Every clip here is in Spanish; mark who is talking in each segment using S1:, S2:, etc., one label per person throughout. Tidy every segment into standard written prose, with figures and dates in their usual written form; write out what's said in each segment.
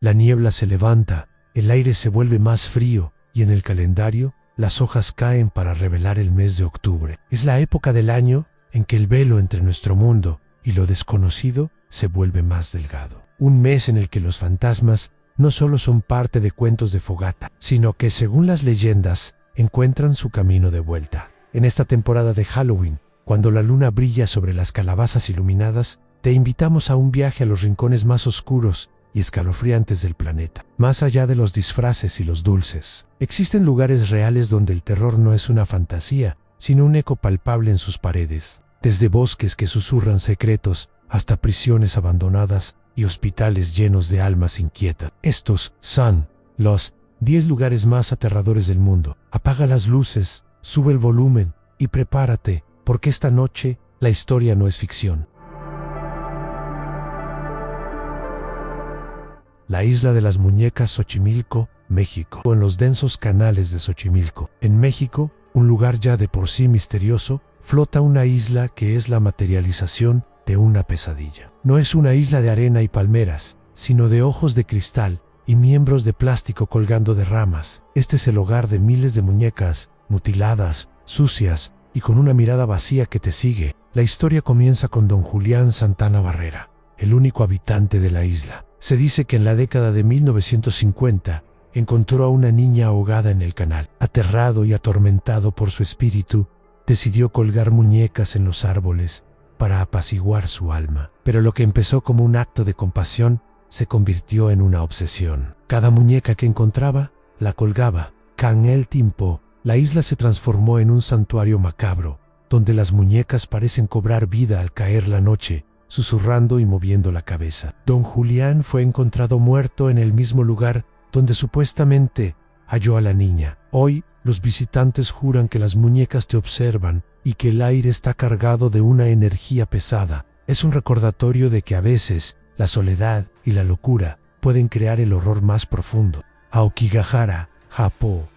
S1: La niebla se levanta, el aire se vuelve más frío y en el calendario las hojas caen para revelar el mes de octubre. Es la época del año en que el velo entre nuestro mundo y lo desconocido se vuelve más delgado. Un mes en el que los fantasmas no solo son parte de cuentos de fogata, sino que, según las leyendas, encuentran su camino de vuelta. En esta temporada de Halloween, cuando la luna brilla sobre las calabazas iluminadas, te invitamos a un viaje a los rincones más oscuros y escalofriantes del planeta. Más allá de los disfraces y los dulces, existen lugares reales donde el terror no es una fantasía, sino un eco palpable en sus paredes. Desde bosques que susurran secretos hasta prisiones abandonadas y hospitales llenos de almas inquietas. Estos son los 10 lugares más aterradores del mundo. Apaga las luces, sube el volumen y prepárate, porque esta noche la historia no es ficción. La isla de las muñecas, Xochimilco, México. O en los densos canales de Xochimilco. En México, un lugar ya de por sí misterioso, flota una isla que es la materialización de una pesadilla. No es una isla de arena y palmeras, sino de ojos de cristal y miembros de plástico colgando de ramas. Este es el hogar de miles de muñecas, mutiladas, sucias y con una mirada vacía que te sigue. La historia comienza con don Julián Santana Barrera, el único habitante de la isla. Se dice que en la década de 1950 encontró a una niña ahogada en el canal. Aterrado y atormentado por su espíritu, decidió colgar muñecas en los árboles para apaciguar su alma. Pero lo que empezó como un acto de compasión se convirtió en una obsesión. Cada muñeca que encontraba, la colgaba. Con el tiempo, la isla se transformó en un santuario macabro, donde las muñecas parecen cobrar vida al caer la noche, susurrando y moviendo la cabeza. Don Julián fue encontrado muerto en el mismo lugar donde supuestamente halló a la niña. Hoy, los visitantes juran que las muñecas te observan y que el aire está cargado de una energía pesada. Es un recordatorio de que a veces la soledad y la locura pueden crear el horror más profundo. Aokigahara, Japón.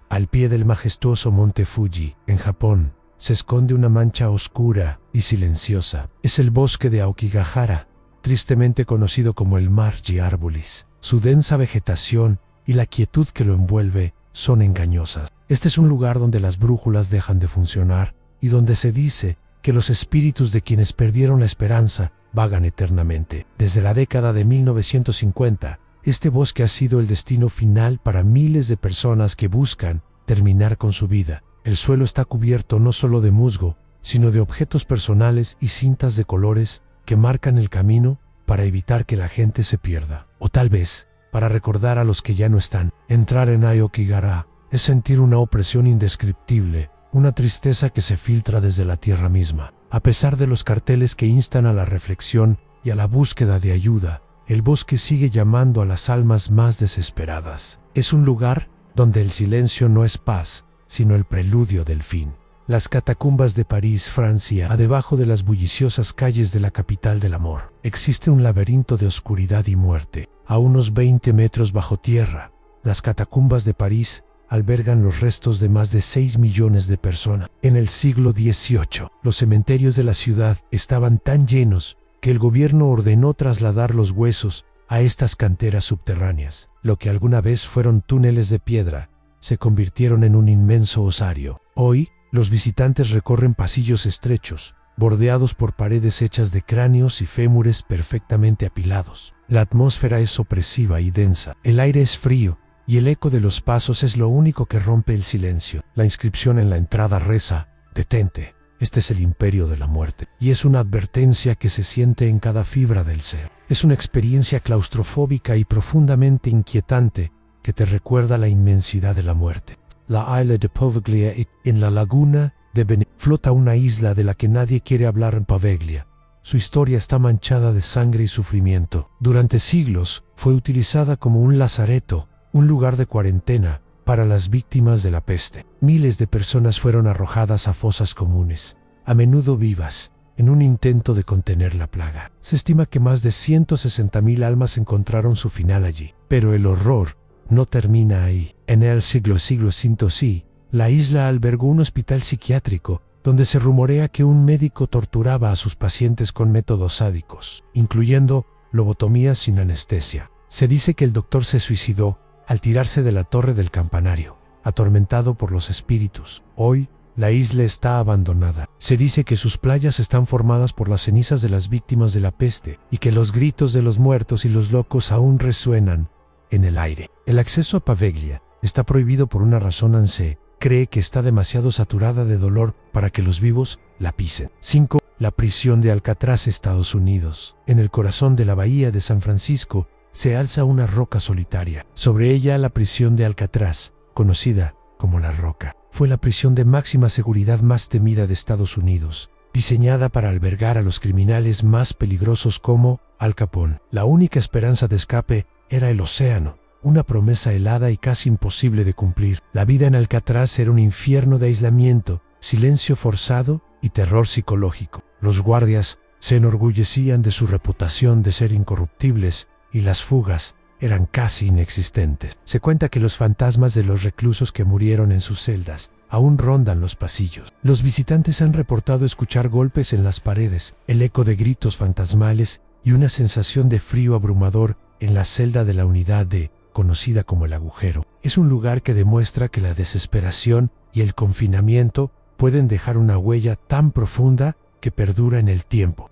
S1: Al pie del majestuoso monte Fuji, en Japón, se esconde una mancha oscura y silenciosa. Es el bosque de Aokigahara, tristemente conocido como el Margi Arbolis. Su densa vegetación y la quietud que lo envuelve son engañosas. Este es un lugar donde las brújulas dejan de funcionar y donde se dice que los espíritus de quienes perdieron la esperanza vagan eternamente. Desde la década de 1950, este bosque ha sido el destino final para miles de personas que buscan terminar con su vida. El suelo está cubierto no solo de musgo, sino de objetos personales y cintas de colores que marcan el camino para evitar que la gente se pierda. O tal vez, para recordar a los que ya no están. Entrar en Aokigahara es sentir una opresión indescriptible, una tristeza que se filtra desde la tierra misma. A pesar de los carteles que instan a la reflexión y a la búsqueda de ayuda, el bosque sigue llamando a las almas más desesperadas. Es un lugar donde el silencio no es paz, sino el preludio del fin. Las catacumbas de París, Francia, a debajo de las bulliciosas calles de la capital del amor. Existe un laberinto de oscuridad y muerte. A unos 20 metros bajo tierra, las catacumbas de París albergan los restos de más de 6 millones de personas. En el siglo XVIII, los cementerios de la ciudad estaban tan llenos que el gobierno ordenó trasladar los huesos a estas canteras subterráneas. Lo que alguna vez fueron túneles de piedra, se convirtieron en un inmenso osario. Hoy, los visitantes recorren pasillos estrechos, bordeados por paredes hechas de cráneos y fémures perfectamente apilados. La atmósfera es opresiva y densa. El aire es frío, y el eco de los pasos es lo único que rompe el silencio. La inscripción en la entrada reza: «Detente, este es el imperio de la muerte». Y es una advertencia que se siente en cada fibra del ser. Es una experiencia claustrofóbica y profundamente inquietante que te recuerda la inmensidad de la muerte. La isla de Poveglia, en la laguna de Venecia, flota una isla de la que nadie quiere hablar en Poveglia. Su historia está manchada de sangre y sufrimiento. Durante siglos fue utilizada como un lazareto, un lugar de cuarentena para las víctimas de la peste. Miles de personas fueron arrojadas a fosas comunes, a menudo vivas, en un intento de contener la plaga. Se estima que más de 160.000 almas encontraron su final allí. Pero el horror no termina ahí. En el siglo V, la isla albergó un hospital psiquiátrico donde se rumorea que un médico torturaba a sus pacientes con métodos sádicos, incluyendo lobotomías sin anestesia. Se dice que el doctor se suicidó al tirarse de la torre del campanario, atormentado por los espíritus. Hoy, la isla está abandonada. Se dice que sus playas están formadas por las cenizas de las víctimas de la peste y que los gritos de los muertos y los locos aún resuenan en el aire. El acceso a Paveglia está prohibido por una razón. Se cree que está demasiado saturada de dolor para que los vivos la pisen. 5. La prisión de Alcatraz, Estados Unidos. En el corazón de la bahía de San Francisco se alza una roca solitaria. Sobre ella, la prisión de Alcatraz, conocida como La Roca, fue la prisión de máxima seguridad más temida de Estados Unidos, diseñada para albergar a los criminales más peligrosos como Al Capone. La única esperanza de escape era el océano, una promesa helada y casi imposible de cumplir. La vida en Alcatraz era un infierno de aislamiento, silencio forzado y terror psicológico. Los guardias se enorgullecían de su reputación de ser incorruptibles y las fugas eran casi inexistentes. Se cuenta que los fantasmas de los reclusos que murieron en sus celdas aún rondan los pasillos. Los visitantes han reportado escuchar golpes en las paredes, el eco de gritos fantasmales y una sensación de frío abrumador en la celda de la unidad D, conocida como el agujero. Es un lugar que demuestra que la desesperación y el confinamiento pueden dejar una huella tan profunda que perdura en el tiempo.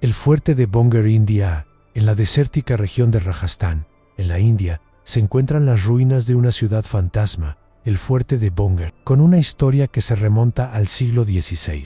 S1: El fuerte de Bonger, India. En la desértica región de Rajasthan, en la India, se encuentran las ruinas de una ciudad fantasma, el fuerte de Bonger, con una historia que se remonta al siglo XVI.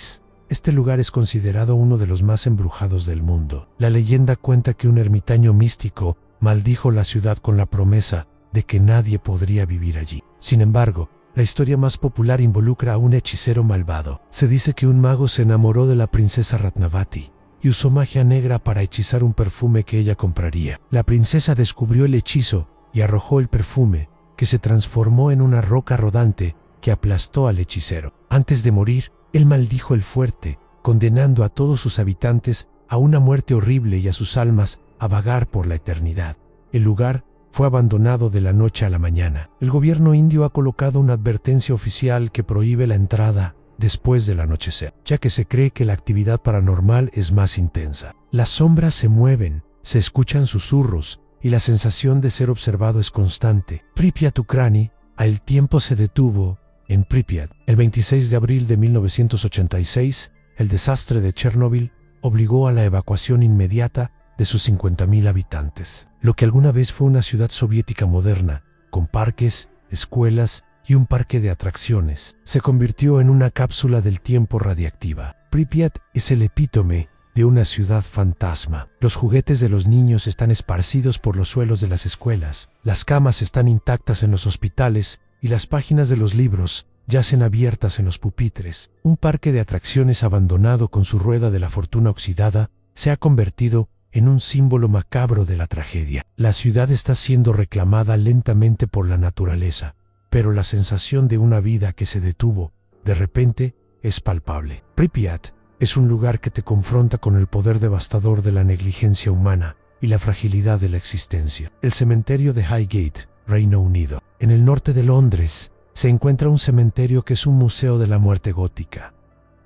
S1: Este lugar es considerado uno de los más embrujados del mundo. La leyenda cuenta que un ermitaño místico maldijo la ciudad con la promesa de que nadie podría vivir allí. Sin embargo, la historia más popular involucra a un hechicero malvado. Se dice que un mago se enamoró de la princesa Ratnavati y usó magia negra para hechizar un perfume que ella compraría. La princesa descubrió el hechizo y arrojó el perfume, que se transformó en una roca rodante que aplastó al hechicero. Antes de morir, él maldijo el fuerte, condenando a todos sus habitantes a una muerte horrible y a sus almas a vagar por la eternidad. El lugar fue abandonado de la noche a la mañana. El gobierno indio ha colocado una advertencia oficial que prohíbe la entrada después del anochecer, ya que se cree que la actividad paranormal es más intensa. Las sombras se mueven, se escuchan susurros y la sensación de ser observado es constante. Pripyat, Ucrania. El tiempo se detuvo en Pripyat. El 26 de abril de 1986, el desastre de Chernóbil obligó a la evacuación inmediata de sus 50.000 habitantes. Lo que alguna vez fue una ciudad soviética moderna, con parques, escuelas y un parque de atracciones, se convirtió en una cápsula del tiempo radiactiva. Pripyat es el epítome de una ciudad fantasma. Los juguetes de los niños están esparcidos por los suelos de las escuelas, las camas están intactas en los hospitales y las páginas de los libros yacen abiertas en los pupitres. Un parque de atracciones abandonado con su rueda de la fortuna oxidada se ha convertido en un símbolo macabro de la tragedia. La ciudad está siendo reclamada lentamente por la naturaleza, pero la sensación de una vida que se detuvo, de repente, es palpable. Pripyat es un lugar que te confronta con el poder devastador de la negligencia humana y la fragilidad de la existencia. El cementerio de Highgate, Reino Unido. En el norte de Londres, se encuentra un cementerio que es un museo de la muerte gótica.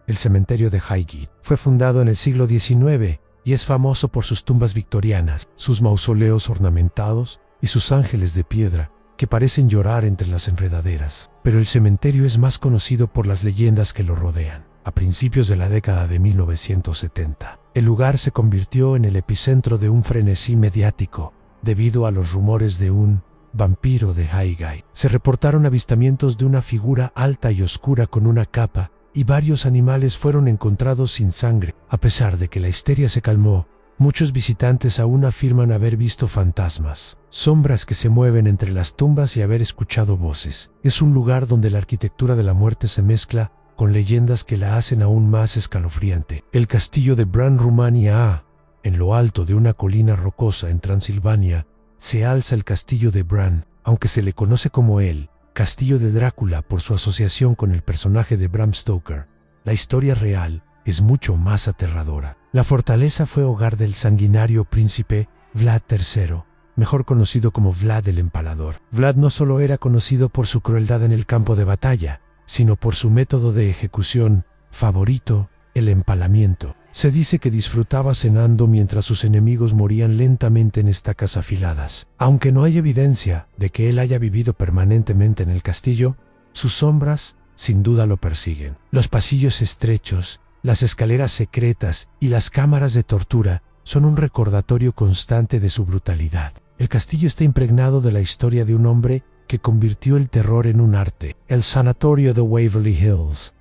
S1: El cementerio de Highgate fue fundado en el siglo XIX y es famoso por sus tumbas victorianas, sus mausoleos ornamentados y sus ángeles de piedra que parecen llorar entre las enredaderas. Pero el cementerio es más conocido por las leyendas que lo rodean. A principios de la década de 1970, el lugar se convirtió en el epicentro de un frenesí mediático debido a los rumores de un vampiro de Highgate. Se reportaron avistamientos de una figura alta y oscura con una capa y varios animales fueron encontrados sin sangre. A pesar de que la histeria se calmó, muchos visitantes aún afirman haber visto fantasmas, sombras que se mueven entre las tumbas y haber escuchado voces. Es un lugar donde la arquitectura de la muerte se mezcla con leyendas que la hacen aún más escalofriante. El castillo de Bran, Rumania. En lo alto de una colina rocosa en Transilvania, se alza el castillo de Bran, aunque se le conoce como el Castillo de Drácula por su asociación con el personaje de Bram Stoker. La historia real es mucho más aterradora. La fortaleza fue hogar del sanguinario príncipe Vlad III, mejor conocido como Vlad el Empalador. Vlad no solo era conocido por su crueldad en el campo de batalla, sino por su método de ejecución favorito, el empalamiento. Se dice que disfrutaba cenando mientras sus enemigos morían lentamente en estacas afiladas. Aunque no hay evidencia de que él haya vivido permanentemente en el castillo, sus sombras sin duda lo persiguen. Los pasillos estrechos, las escaleras secretas y las cámaras de tortura son un recordatorio constante de su brutalidad. El castillo está impregnado de la historia de un hombre que convirtió el terror en un arte. El sanatorio de Waverly Hills.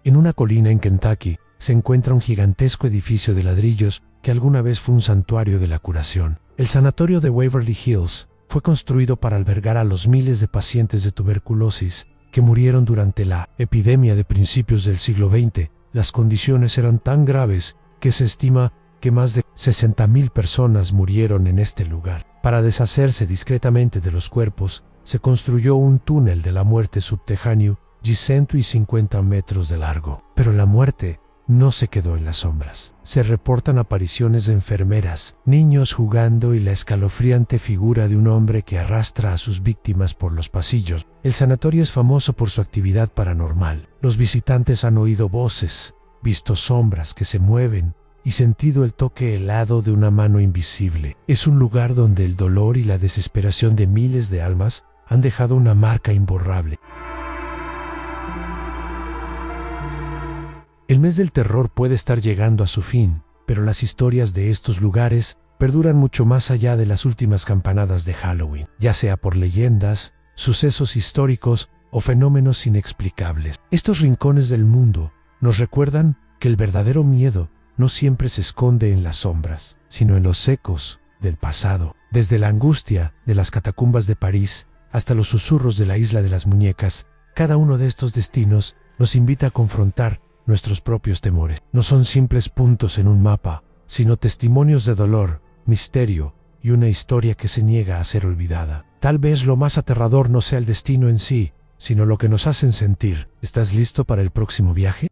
S1: En una colina en Kentucky se encuentra un gigantesco edificio de ladrillos que alguna vez fue un santuario de la curación. El sanatorio de Waverly Hills fue construido para albergar a los miles de pacientes de tuberculosis que murieron durante la epidemia de principios del siglo XX. Las condiciones eran tan graves que se estima que más de 60,000 personas murieron en este lugar. Para deshacerse discretamente de los cuerpos, se construyó un túnel de la muerte subterráneo de 150 metros de largo. Pero la muerte no se quedó en las sombras. Se reportan apariciones de enfermeras, niños jugando y la escalofriante figura de un hombre que arrastra a sus víctimas por los pasillos. El sanatorio es famoso por su actividad paranormal. Los visitantes han oído voces, visto sombras que se mueven y sentido el toque helado de una mano invisible. Es un lugar donde el dolor y la desesperación de miles de almas han dejado una marca imborrable. El mes del terror puede estar llegando a su fin, pero las historias de estos lugares perduran mucho más allá de las últimas campanadas de Halloween, ya sea por leyendas, sucesos históricos o fenómenos inexplicables. Estos rincones del mundo nos recuerdan que el verdadero miedo no siempre se esconde en las sombras, sino en los ecos del pasado. Desde la angustia de las catacumbas de París hasta los susurros de la isla de las muñecas, cada uno de estos destinos nos invita a confrontar nuestros propios temores. No son simples puntos en un mapa, sino testimonios de dolor, misterio y una historia que se niega a ser olvidada. Tal vez lo más aterrador no sea el destino en sí, sino lo que nos hacen sentir. ¿Estás listo para el próximo viaje?